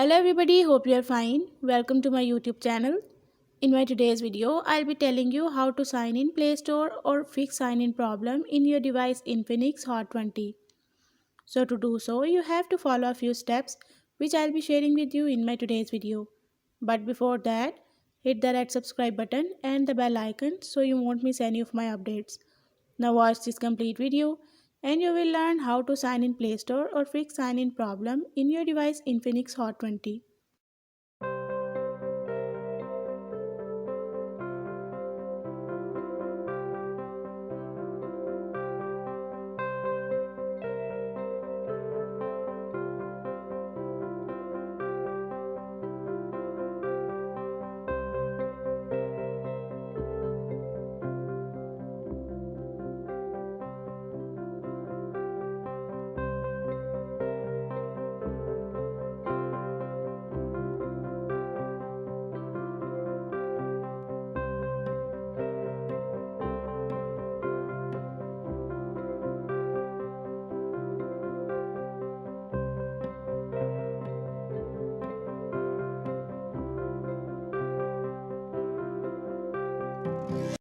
Hello everybody, hope you are fine. Welcome to my YouTube channel. In my today's video, I'll be telling you how to sign in Play Store or fix sign in problem in your device Infinix Hot 20. So to do so, you have to follow a few steps which I'll be sharing with you in my today's video. But before that, hit the red subscribe button and the bell icon so you won't miss any of my updates. Now watch this complete video and you will learn how to sign in Play Store or fix sign in problem in your device Infinix Hot 20.